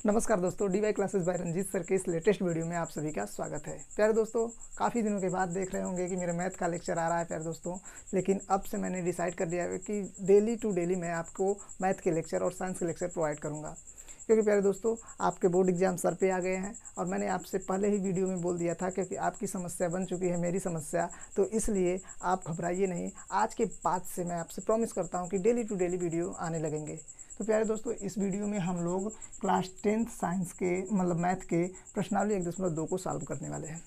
नमस्कार दोस्तों, D Y classes by Ranjeet sir के इस लेटेस्ट वीडियो में आप सभी का स्वागत है। प्यारे दोस्तों, काफ़ी दिनों के बाद देख रहे होंगे कि मेरे मैथ का लेक्चर आ रहा है प्यारे दोस्तों। लेकिन अब से मैंने डिसाइड कर लिया है कि डेली टू डेली मैं आपको मैथ के लेक्चर और साइंस के लेक्चर प्रोवाइड करूँगा। क्योंकि प्यारे दोस्तों, आपके बोर्ड एग्जाम सर पे आ गए हैं और मैंने आपसे पहले ही वीडियो में बोल दिया था क्योंकि आपकी समस्या बन चुकी है मेरी समस्या, तो इसलिए आप घबराइए नहीं। आज के बाद से मैं आपसे प्रॉमिस करता हूँ कि डेली टू डेली वीडियो आने लगेंगे। तो प्यारे दोस्तों, इस वीडियो में हम लोग क्लास 10th साइंस के मैथ के प्रश्नावली 1.2 को सॉल्व करने वाले हैं।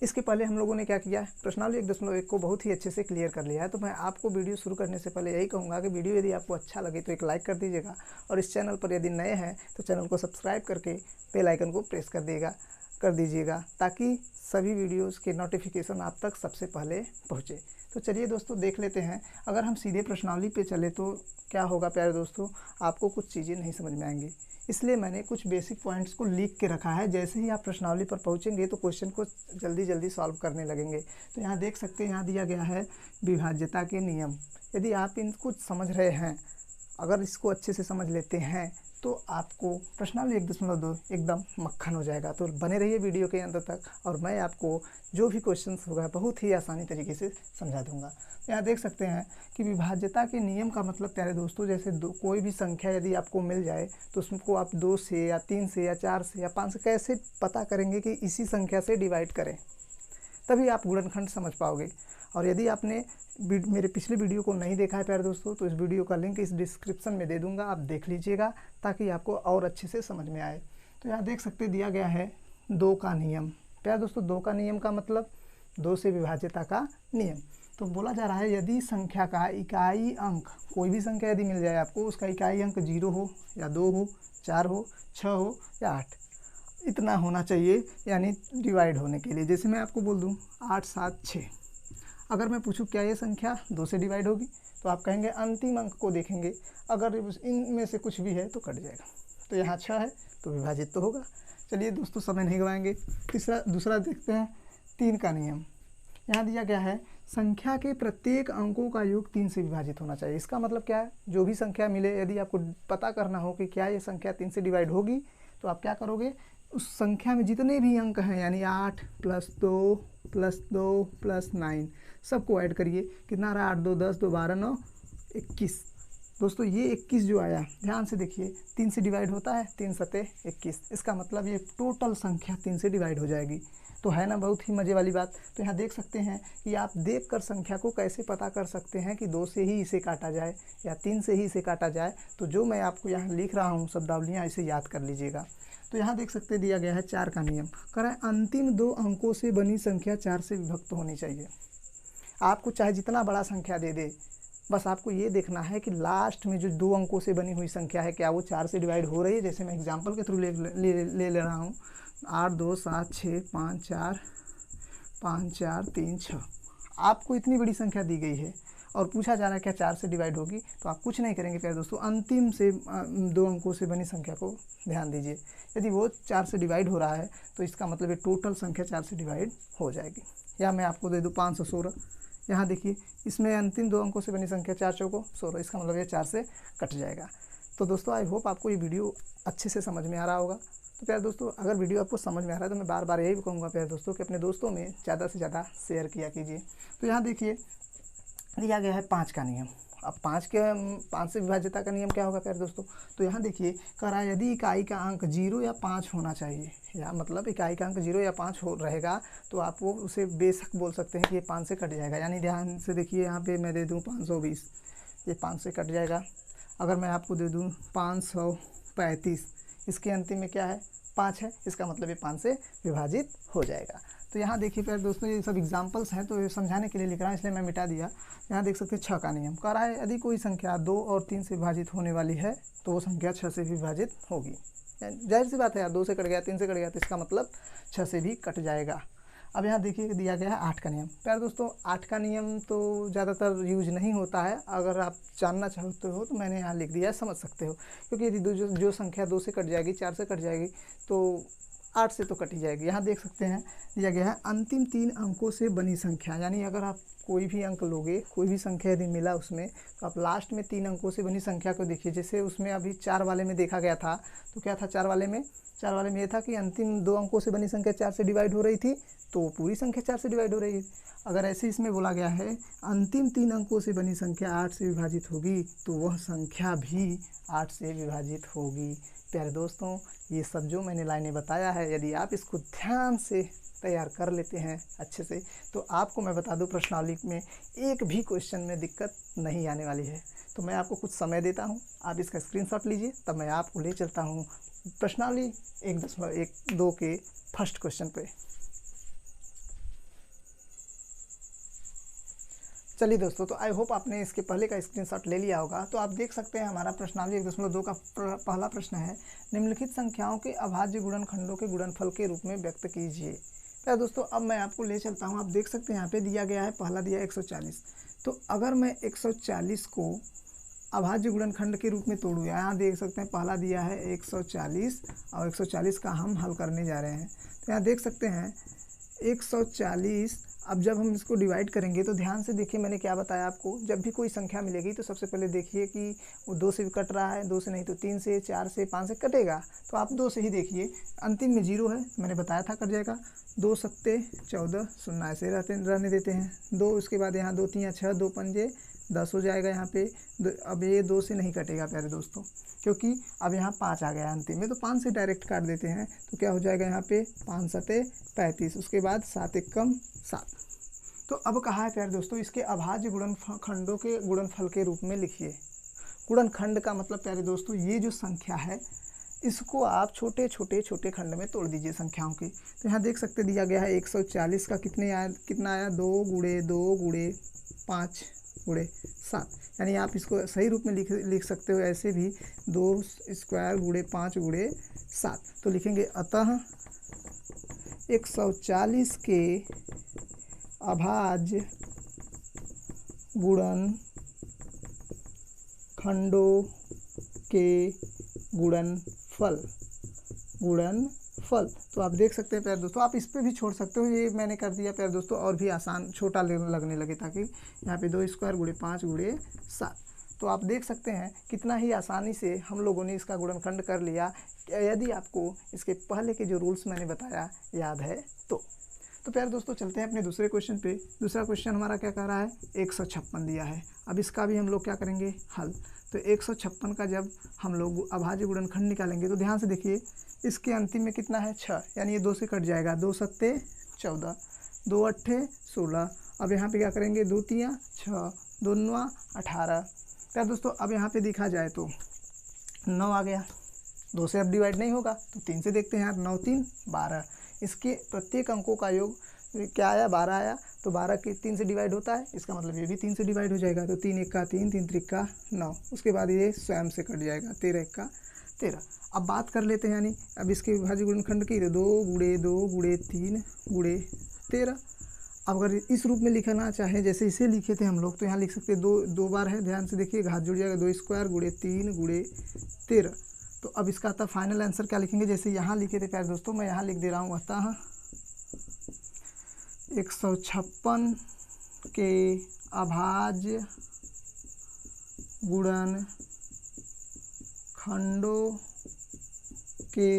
इसके पहले हम लोगों ने क्या किया है, प्रश्नावली 1.1 को बहुत ही अच्छे से क्लियर कर लिया है। तो मैं आपको वीडियो शुरू करने से पहले यही कहूँगा कि वीडियो यदि आपको अच्छा लगे तो एक लाइक कर दीजिएगा और इस चैनल पर यदि नए हैं तो चैनल को सब्सक्राइब करके बेल आइकन को प्रेस कर दीजिएगा ताकि सभी वीडियोज़ के नोटिफिकेशन आप तक सबसे पहले पहुँचे। तो चलिए दोस्तों, देख लेते हैं। अगर हम सीधे प्रश्नावली पे चले तो क्या होगा प्यारे दोस्तों, आपको कुछ चीज़ें नहीं समझ में आएंगी। इसलिए मैंने कुछ बेसिक पॉइंट्स को लिख के रखा है। जैसे ही आप प्रश्नावली पर पहुंचेंगे तो क्वेश्चन को जल्दी जल्दी सॉल्व करने लगेंगे। तो यहाँ देख सकते हैं, यहाँ दिया गया है विभाज्यता के नियम। यदि आप इनको समझ रहे हैं, अगर इसको अच्छे से समझ लेते हैं तो आपको प्रश्नावली 1.2 एकदम मक्खन हो जाएगा। तो बने रहिए वीडियो के अंत तक और मैं आपको जो भी क्वेश्चंस होगा बहुत ही आसानी तरीके से समझा दूंगा। यहाँ देख सकते हैं कि विभाज्यता के नियम का मतलब प्यारे दोस्तों, जैसे कोई भी संख्या यदि आपको मिल जाए तो उसको आप 2 से या 3 से या 4 से या 5 से कैसे पता करेंगे कि इसी संख्या से डिवाइड करें, तभी आप गुणनखंड समझ पाओगे। और यदि आपने मेरे पिछले वीडियो को नहीं देखा है प्यारे दोस्तों, तो इस वीडियो का लिंक इस डिस्क्रिप्शन में दे दूंगा, आप देख लीजिएगा ताकि आपको और अच्छे से समझ में आए। तो यहाँ देख सकते दिया गया है 2 का नियम। प्यारे दोस्तों, 2 का नियम का मतलब 2 से विभाज्यता का नियम। तो बोला जा रहा है यदि संख्या का इकाई अंक, कोई भी संख्या यदि मिल जाए आपको, उसका इकाई अंक 0 हो या 2 हो, 4 हो, 6 हो या 8, इतना होना चाहिए यानी डिवाइड होने के लिए। जैसे मैं आपको बोल दूँ 8, 7, 6, अगर मैं पूछूं क्या ये संख्या 2 से डिवाइड होगी, तो आप कहेंगे अंतिम अंक को देखेंगे, अगर इनमें से कुछ भी है तो कट जाएगा। तो यहाँ 6 है तो विभाजित तो होगा। चलिए दोस्तों, समय नहीं गवाएंगे। दूसरा देखते हैं 3 का नियम। यहाँ दिया गया है संख्या के प्रत्येक अंकों का योग 3 से विभाजित होना चाहिए। इसका मतलब क्या है, जो भी संख्या मिले, यदि आपको पता करना हो कि क्या ये संख्या 3 से डिवाइड होगी, तो आप क्या करोगे, उस संख्या में जितने भी अंक हैं यानी 8 + 2 + 2 + 9 सबको ऐड करिए। कितना रहा, 8 2 10 2 12 9 21। दोस्तों ये 21 जो आया, ध्यान से देखिए, 3 से डिवाइड होता है, 3 सते 21। इसका मतलब ये टोटल संख्या 3 से डिवाइड हो जाएगी। तो है ना बहुत ही मज़े वाली बात। तो यहाँ देख सकते हैं कि आप देखकर संख्या को कैसे पता कर सकते हैं कि 2 से ही इसे काटा जाए या 3 से ही इसे काटा जाए। तो जो मैं आपको यहाँ लिख रहा हूँ शब्दावलियाँ, इसे याद कर लीजिएगा। तो यहाँ देख सकते दिया गया है 4 का नियम। कह रहा है अंतिम 2 अंकों से बनी संख्या 4 से विभक्त होनी चाहिए। आपको चाहे जितना बड़ा संख्या दे दे, बस आपको ये देखना है कि लास्ट में जो 2 अंकों से बनी हुई संख्या है क्या वो 4 से डिवाइड हो रही है। जैसे मैं एग्जांपल के थ्रू ले रहा हूँ, 8 2 7 6 5 4 5 4 3 6। आपको इतनी बड़ी संख्या दी गई है और पूछा जा रहा है क्या 4 से डिवाइड होगी, तो आप कुछ नहीं करेंगे प्यारे दोस्तों, अंतिम से 2 अंकों से बनी संख्या को ध्यान दीजिए। यदि वो 4 से डिवाइड हो रहा है तो इसका मतलब ये टोटल संख्या 4 से डिवाइड हो जाएगी। या मैं आपको दे दूँ 516। यहाँ देखिए, इसमें अंतिम 2 अंकों से बनी संख्या 4 चौको 16, इसका मतलब ये 4 से कट जाएगा। तो दोस्तों आई होप आपको ये वीडियो अच्छे से समझ में आ रहा होगा। तो प्यारे दोस्तों, अगर वीडियो आपको समझ में आ रहा है तो मैं बार बार यही कहूँगा प्यारे दोस्तों कि अपने दोस्तों में ज़्यादा से ज़्यादा शेयर किया कीजिए। तो यहाँ देखिए दिया गया है 5 का नियम। अब 5 से विभाज्यता का नियम क्या होगा प्यारे दोस्तों, तो यहाँ देखिए कह रहा है यदि इकाई का अंक 0 या 5 होना चाहिए, या मतलब इकाई का अंक 0 या 5 हो रहेगा, तो आप वो उसे बेशक बोल सकते हैं कि ये 5 से कट जाएगा। यानी ध्यान से देखिए, यहाँ पे मैं दे दूँ 520, ये 5 से कट जाएगा। अगर मैं आपको दे दूँ 535, इसके अंतिम में क्या है, 5 है, इसका मतलब ये 5 से विभाजित हो जाएगा। तो यहाँ देखिए प्यारे दोस्तों, ये सब एग्जांपल्स हैं तो ये समझाने के लिए लिख रहा है, इसलिए मैं मिटा दिया। यहाँ देख सकते हैं 6 का नियम कह रहा है यदि कोई संख्या 2 और 3 से विभाजित होने वाली है तो वो संख्या 6 से विभाजित होगी। जाहिर सी बात है यार, 2 से कट गया, 3 से कट गया, तो इसका मतलब 6 से भी कट जाएगा। अब यहाँ देखिए दिया गया है 8 का नियम। प्यारे दोस्तों 8 का नियम तो ज़्यादातर यूज नहीं होता है, अगर आप जानना चाहते हो तो मैंने यहाँ लिख दिया है, समझ सकते हो। क्योंकि यदि जो संख्या 2 से कट जाएगी, 4 से कट जाएगी, तो 8 से तो कट ही जाएगी। यहाँ देख सकते हैं दिया गया है अंतिम 3 अंकों से बनी संख्या, यानी अगर आप कोई भी अंक लोगे, कोई भी संख्या यदि मिला उसमें, तो आप लास्ट में 3 अंकों से बनी संख्या को देखिए। जैसे उसमें अभी 4 वाले में देखा गया था, तो क्या था 4 वाले में? 4 वाले में ये था कि अंतिम 2 अंकों से बनी संख्या 4 से डिवाइड हो रही थी, तो पूरी संख्या 4 से डिवाइड हो रही है। अगर ऐसे इसमें बोला गया है अंतिम 3 अंकों से बनी संख्या 8 से विभाजित होगी, तो वह संख्या भी 8 से विभाजित होगी। प्यारे दोस्तों, ये सब जो मैंने लाइनें बताया है, यदि आप इसको ध्यान से तैयार कर लेते हैं अच्छे से, तो आपको मैं बता दूं प्रश्नावली में एक भी क्वेश्चन में दिक्कत नहीं आने वाली है। तो मैं आपको कुछ समय देता हूं, आप इसका स्क्रीनशॉट लीजिए, तब मैं आपको ले चलता हूं प्रश्नावली 1.1.2 के फर्स्ट क्वेश्चन पे। चलिए दोस्तों, तो आई होप आपने इसके पहले का स्क्रीनशॉट ले लिया होगा। तो आप देख सकते हैं हमारा प्रश्नावली 1.2 का पहला प्रश्न है, निम्नलिखित संख्याओं के अभाज्य गुणनखंडों के गुणनफल के रूप में व्यक्त कीजिए। तो दोस्तों अब मैं आपको ले चलता हूं। आप देख सकते हैं यहाँ पे दिया गया है, पहला दिया 140। तो अगर मैं 140 को अभाज्य गुणनखंड के रूप में तोड़ूँ, यहाँ देख सकते हैं पहला दिया है 140 और 140 का हम हल करने जा रहे हैं। तो यहाँ देख सकते हैं 140, अब जब हम इसको डिवाइड करेंगे तो ध्यान से देखिए, मैंने क्या बताया आपको, जब भी कोई संख्या मिलेगी तो सबसे पहले देखिए कि वो 2 से भी कट रहा है, 2 से नहीं तो 3 से, 4 से, 5 से कटेगा, तो आप 2 से ही देखिए। अंतिम में 0 है, मैंने बताया था कट जाएगा। 2 सत्ते 14, शून्य ऐसे रहने देते हैं। 2 उसके बाद यहाँ 2 3 6, 2 पंजे 10 हो जाएगा यहाँ पे। अब ये 2 से नहीं कटेगा प्यारे दोस्तों, क्योंकि अब यहाँ 5 आ गया अंतिम में, तो 5 से डायरेक्ट काट देते हैं। तो क्या हो जाएगा यहाँ पे 5 सत्ते 35, उसके बाद 7 एकम 7। तो अब कहा है प्यारे दोस्तों, इसके अभाज्य गुणनखंडों के गुणनफल के रूप में लिखिए। गुणनखंड का मतलब प्यारे दोस्तों, ये जो संख्या है इसको आप छोटे छोटे खंड में तोड़ दीजिए संख्याओं के। तो यहाँ देख सकते दिया गया है 140 का कितना आया 2 गुणे 2 गुणे 5 गुणे 7, यानी आप इसको सही रूप में लिख सकते हो ऐसे भी, 2 स्क्वायर गुणे 5 गुणे 7। तो लिखेंगे अतः 140 के अभाज्य गुणनखंडों के गुणनफल। तो आप देख सकते हैं प्यारे दोस्तों, आप इस पे भी छोड़ सकते हो, ये मैंने कर दिया प्यारे दोस्तों, और भी आसान छोटा लगने लगे, ताकि यहाँ पे 2 स्क्वायर गुणे 5 गुणे 7। तो आप देख सकते हैं कितना ही आसानी से हम लोगों ने इसका गुणनखंड कर लिया, यदि आपको इसके पहले के जो रूल्स मैंने बताया याद है तो। प्यारे दोस्तों चलते हैं अपने दूसरे क्वेश्चन पे। दूसरा क्वेश्चन हमारा क्या कह रहा है, 156 दिया है। अब इसका भी हम लोग क्या करेंगे, हल। तो 156 का जब हम लोग अभाज्य गुणनखंड निकालेंगे, तो ध्यान से देखिए, इसके अंतिम में कितना है 6, यानी ये 2 से कट जाएगा। 2 सत्ते 14, 2 अट्ठे 16। अब यहाँ पे क्या करेंगे, 2 तियाँ 6, 2 नौ 18। प्यारे दोस्तों अब यहाँ पे देखा जाए तो 9 आ गया, 2 से अब डिवाइड नहीं होगा, तो 3 से देखते हैं यार। 9 3 12, इसके प्रत्येक अंकों का योग क्या आया, 12 आया। तो 12 के 3 से डिवाइड होता है, इसका मतलब ये भी 3 से डिवाइड हो जाएगा। तो 3 1 का 3, 3 3 का 9, उसके बाद ये स्वयं से कट जाएगा। 13 1 का 13। अब बात कर लेते हैं, यानी अब इसके अभाज्य गुणनखंड की, तो 2 गुणे 2 गुणे 3 गुणे 13। अब अगर इस रूप में लिखना चाहें, जैसे इसे लिखे थे हम लोग, तो यहाँ लिख सकते हैं 2 बार है, ध्यान से देखिए, घात जुड़ जाएगा। 2 स्क्वायर गुणे 3 गुणे 13। तो अब इसका अतः फाइनल आंसर क्या लिखेंगे, जैसे यहाँ लिखे थे प्यारे दोस्तों, मैं यहाँ लिख दे रहा हूँ, अतः 156 के अभाज्य गुणनखंडों के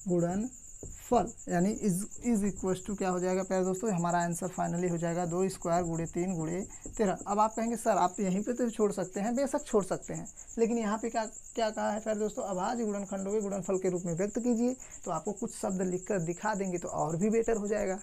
गुणनफल, यानी इज इक्वल टू क्या हो जाएगा प्यारे दोस्तों, हमारा आंसर फाइनली हो जाएगा 2 स्क्वायर गुणे 3 गुणे 13। अब आप कहेंगे सर आप यहीं पे तो छोड़ सकते हैं, बेशक छोड़ सकते हैं, लेकिन यहाँ पे क्या कहा है प्यारे दोस्तों, अभाज्य गुणनखंडों के गुणनफल के रूप में व्यक्त कीजिए। तो आपको कुछ शब्द लिखकर दिखा देंगे तो और भी बेटर हो जाएगा।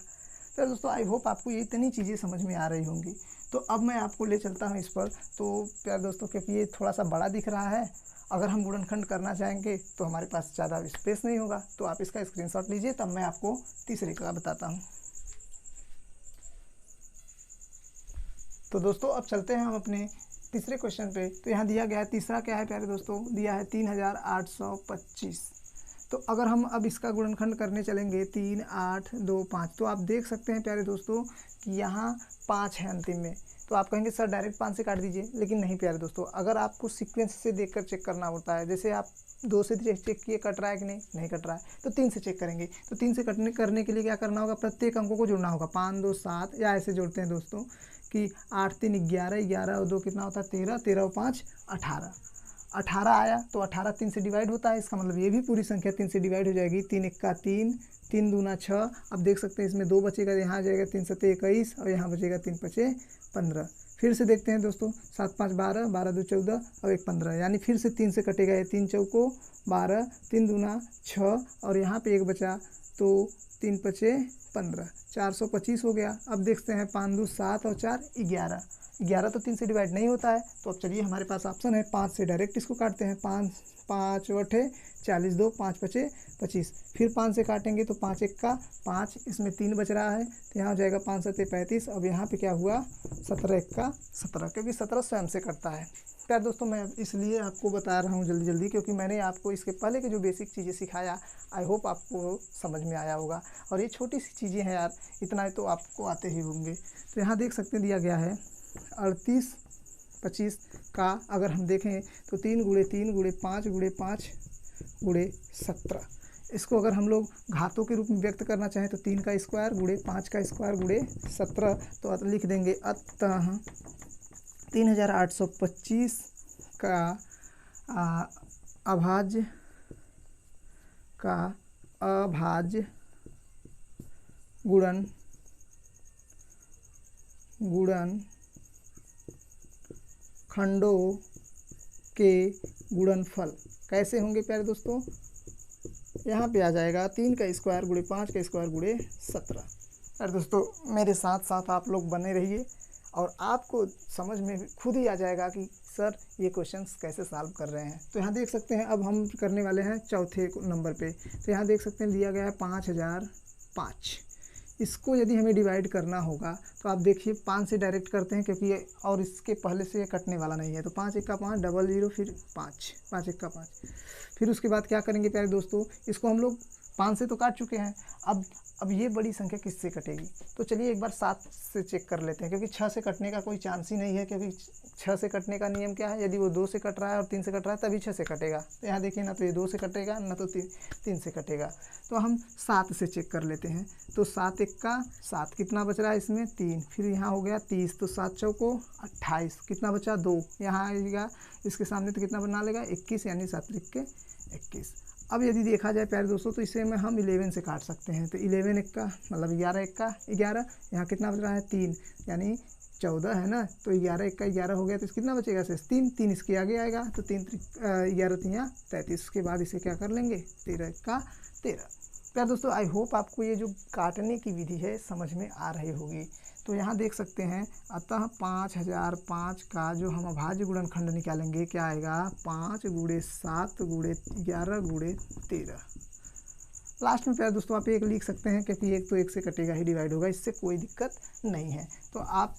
प्यारे दोस्तों आई होप आपको ये इतनी चीज़ें समझ में आ रही होंगी। तो अब मैं आपको ले चलता हूँ इस पर। तो प्यारे दोस्तों क्योंकि ये थोड़ा सा बड़ा दिख रहा है, अगर हम गुणनखंड करना चाहेंगे तो हमारे पास ज़्यादा स्पेस नहीं होगा, तो आप इसका स्क्रीनशॉट लीजिए, तब मैं आपको तीसरे का बताता हूँ। तो दोस्तों अब चलते हैं हम अपने तीसरे क्वेश्चन पे। तो यहाँ दिया गया है, तीसरा क्या है प्यारे दोस्तों, दिया है 3825। तो अगर हम अब इसका गुणनखंड करने चलेंगे 3 8 2 5, तो आप देख सकते हैं प्यारे दोस्तों कि यहाँ 5 है अंतिम में। तो आप कहेंगे सर डायरेक्ट 5 से काट दीजिए, लेकिन नहीं प्यारे दोस्तों, अगर आपको सीक्वेंस से देखकर चेक करना होता है, जैसे आप 2 से चेक किए कट रहा है कि नहीं कट रहा है, तो 3 से चेक करेंगे। तो 3 से करने के लिए क्या करना होगा, प्रत्येक अंकों को जोड़ना होगा, 5 2 7, या ऐसे जोड़ते हैं दोस्तों कि 8 3 11, 11 और 2 कितना होता है 13, 13 और 5 18, 18 आया तो 18 3 से डिवाइड होता है, इसका मतलब ये भी पूरी संख्या 3 से डिवाइड हो जाएगी। 3 1 3, 3 दूना 6। अब देख सकते हैं इसमें 2 बचेगा, यहाँ आ जाएगा 3 7 21 और यहाँ बचेगा 3 5 15। फिर से देखते हैं दोस्तों, 7 5 12, 12 2 14 और 1 15, यानी फिर से 3 से कटेगा, ये 3 चौको 12, 3 दूना 6 और यहाँ पे 1 बचा तो 3 5 15, 425 हो गया। अब देखते हैं 5 2 7 और 4 11, 11 तो 3 से डिवाइड नहीं होता है, तो अब चलिए हमारे पास ऑप्शन है 5 से डायरेक्ट इसको काटते हैं। 5 5 8 40, 2 5 5 25, फिर 5 से काटेंगे तो 5 1 5, इसमें 3 बच रहा है तो यहाँ हो जाएगा 5 7 35। अब यहाँ पे क्या हुआ 17 1 17, क्योंकि 17 स्वयं से कटता है। क्या दोस्तों मैं इसलिए आपको बता रहा हूँ जल्दी जल्दी, क्योंकि मैंने आपको इसके पहले के जो बेसिक चीज़ें सिखाया, आई होप आपको समझ में आया होगा। और ये छोटी सी चीज़ें हैं यार, इतना तो आपको आते ही होंगे। तो यहाँ देख सकते हैं दिया गया है 38 25 का अगर हम देखें तो 3 गुणे 3 गुणे 5 गुणे 5 गुणे 17, इसको अगर हम लोग घातों के रूप में व्यक्त करना चाहें तो 3 का स्क्वायर गुणे 5 का स्क्वायर गुणे 17, तो लिख देंगे अतः 3825 का अभाज्य गुणन खंडों के गुणनफल कैसे होंगे प्यारे दोस्तों, यहाँ पे आ जाएगा 3 का स्क्वायर गुणे 5 का स्क्वायर गुणे 17। अरे दोस्तों मेरे साथ साथ आप लोग बने रहिए और आपको समझ में खुद ही आ जाएगा कि सर ये क्वेश्चंस कैसे सॉल्व कर रहे हैं। तो यहाँ देख सकते हैं अब हम करने वाले हैं चौथे नंबर पे। तो यहाँ देख सकते हैं दिया गया है 5005, इसको यदि हमें डिवाइड करना होगा तो आप देखिए 5 से डायरेक्ट करते हैं, क्योंकि ये और इसके पहले से ये कटने वाला नहीं है। तो 5 1 5 00, फिर 5 5 1 5, फिर उसके बाद क्या करेंगे प्यारे दोस्तों, इसको हम लोग 5 से तो काट चुके हैं, अब ये बड़ी संख्या किससे कटेगी। तो चलिए एक बार 7 से चेक कर लेते हैं, क्योंकि 6 से कटने का कोई चांस ही नहीं है, क्योंकि 6 से कटने का नियम क्या है, यदि वो 2 से कट रहा है और 3 से कट रहा है तभी 6 से कटेगा। तो यहाँ देखिए ना तो ये 2 से कटेगा ना तो 3 से कटेगा। तो हम 7 से चेक कर लेते हैं। तो 7 1 7, कितना बच रहा है इसमें 3, फिर यहाँ हो गया 30, तो 7 चौको 28, कितना बचा 2, यहाँ आएगा इसके सामने तो कितना बना लेगा 21, यानी 7 3 के 21। अब यदि देखा जाए प्यारे दोस्तों तो इसे में हम 11 से काट सकते हैं। तो 11 1 मतलब 11 1 11, यहाँ कितना बच रहा है 3, यानी 14 है ना, तो 11 1 11 हो गया, तो कितना बचेगा शेष 3, 3 इसके आगे आएगा तो 3 11 3 33, के बाद इसे क्या कर लेंगे 13 1 13। प्यारे दोस्तों आई होप आपको ये जो काटने की विधि है समझ में आ रही होगी। तो यहाँ देख सकते हैं अतः 5005 का जो हम अभाज्य गुणनखंड निकालेंगे क्या आएगा 5 गुणे 7 गुणे 11 गुणे 13। लास्ट में प्यारे दोस्तों आप एक लिख सकते हैं, क्योंकि एक तो एक से कटेगा ही, डिवाइड होगा, इससे कोई दिक्कत नहीं है। तो आप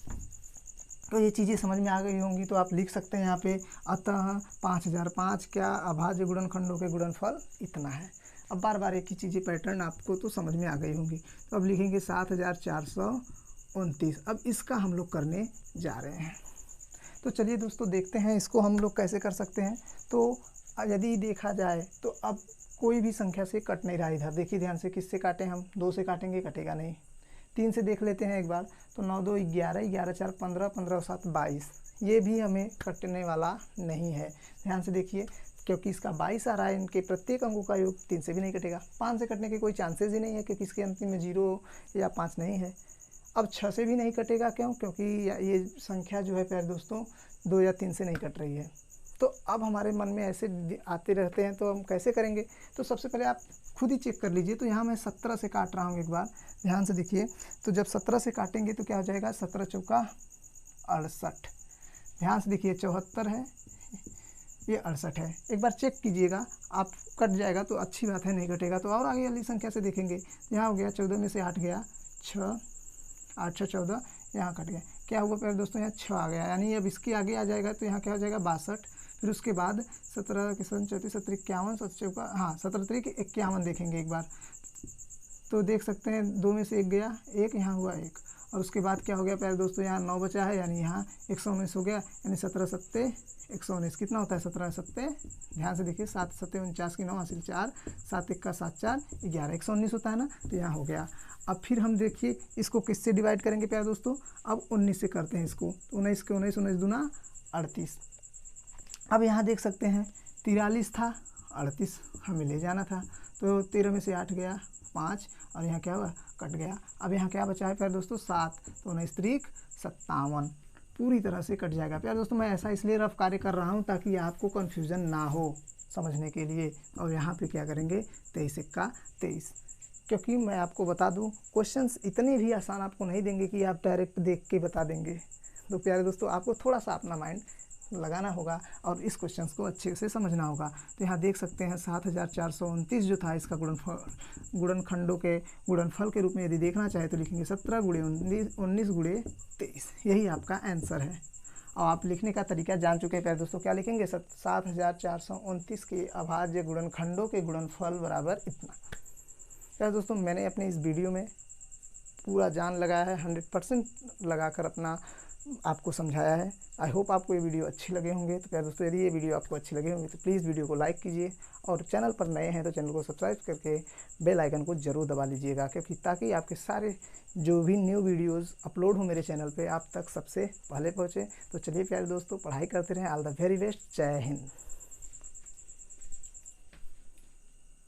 तो ये चीज़ें समझ में आ गई होंगी, तो आप लिख सकते हैं यहाँ पे अतः 5005 क्या अभाज्य गुणनखंडों के गुणनफल इतना है। अब बार बार एक ही चीज़ें पैटर्न आपको तो समझ में आ गई होंगी। तो अब लिखेंगे 7429। अब इसका हम लोग करने जा रहे हैं। तो चलिए दोस्तों देखते हैं इसको हम लोग कैसे कर सकते हैं। तो यदि देखा जाए तो अब कोई भी संख्या से कट नहीं रहा इधर, देखिए ध्यान से, किससे काटें हम, 2 से काटेंगे कटेगा नहीं। 3 से देख लेते हैं एक बार, तो 9 2 11, 11 4 15, 15 7 22, ये भी हमें कटने वाला नहीं है। ध्यान से देखिए, क्योंकि इसका 22 आ रहा है, इनके प्रत्येक अंकों का योग 3 से भी नहीं कटेगा। 5 से कटने के कोई चांसेस ही नहीं है, क्योंकि इसके अंतिम में 0 या 5 नहीं है। अब 6 से भी नहीं कटेगा, क्यों, क्योंकि ये संख्या जो है प्यारे दोस्तों 2 या 3 से नहीं कट रही है। तो अब हमारे मन में ऐसे आते रहते हैं, तो हम कैसे करेंगे। तो सबसे पहले आप खुद ही चेक कर लीजिए। तो यहाँ मैं 17 से काट रहा हूँ, एक बार ध्यान से देखिए। तो जब 17 से काटेंगे तो क्या हो जाएगा, 17 चौका 68, ध्यान से देखिए 74 है, ये 68 है। एक बार चेक कीजिएगा, आप कट जाएगा तो अच्छी बात है, नहीं कटेगा तो और आगे वाली संख्या से देखेंगे। यहाँ हो गया 14 में से 8 गया 6, 8 6 14, यहाँ कट गया, क्या हुआ प्यारे दोस्तों, यहाँ 6 आ गया, यानी अब इसके आगे आ जाएगा तो यहाँ क्या हो जाएगा 62। फिर उसके बाद 17 के 34 17 51 7 चौका, हाँ 17 3 51 देखेंगे एक बार, तो देख सकते हैं 2 में से 1 गया 1, यहाँ हुआ 1, और उसके बाद क्या हो गया प्यारे दोस्तों, यहाँ 9 बचा है, यानी यहाँ 119 हो गया, यानी 17 सत्ते 119 कितना होता है, 17 सत्ते, ध्यान से देखिए, 7 सत्ते 49 की 9 हासिल 4, 7 1 का 7 4 11, 119 होता है ना, तो यहाँ हो गया। अब फिर हम देखिए इसको किससे डिवाइड करेंगे प्यारे दोस्तों, अब 19 से करते हैं इसको, 19 के 19, 19 दूना 38। अब यहाँ देख सकते हैं 43 था, 38 हमें ले जाना था, तो 13 में से 8 गया 5, और यहाँ क्या हुआ, कट गया। अब यहाँ क्या बचा है प्यारे दोस्तों, 7, तो 19 त्रिक 57, पूरी तरह से कट जाएगा। प्यारे दोस्तों मैं ऐसा इसलिए रफ कार्य कर रहा हूँ ताकि आपको कन्फ्यूज़न ना हो समझने के लिए। और यहाँ पे क्या करेंगे, 23 एक्का 23, क्योंकि मैं आपको बता दूँ क्वेश्चंस इतने भी आसान आपको नहीं देंगे कि आप डायरेक्ट देख के बता देंगे। तो प्यारे दोस्तों आपको थोड़ा सा अपना माइंड लगाना होगा और इस क्वेश्चन को अच्छे से समझना होगा। तो यहाँ देख सकते हैं 7429 जो था, इसका गुणनखंडों के गुणनफल के रूप में यदि देखना चाहे तो लिखेंगे 17 गुणे 19 गुणे 23, यही आपका आंसर है। और आप लिखने का तरीका जान चुके हैं प्यारे दोस्तों, क्या लिखेंगे, 7429 के अभाज्य गुणनखंडों के गुणनफल बराबर इतना। प्यारे दोस्तों मैंने अपने इस वीडियो में पूरा जान लगाया है, 100% लगाकर अपना आपको समझाया है। आई होप आपको ये वीडियो अच्छी लगे होंगे। तो प्यारे दोस्तों यदि ये वीडियो आपको अच्छी लगे होंगे तो प्लीज़ वीडियो को लाइक कीजिए, और चैनल पर नए हैं तो चैनल को सब्सक्राइब करके बेल आइकन को ज़रूर दबा लीजिएगा, क्योंकि ताकि आपके सारे जो भी न्यू वीडियोज़ अपलोड हो मेरे चैनल पर आप तक सबसे पहले पहुँचे। तो चलिए प्यारे दोस्तों पढ़ाई करते रहें। All the very best. जय हिंद।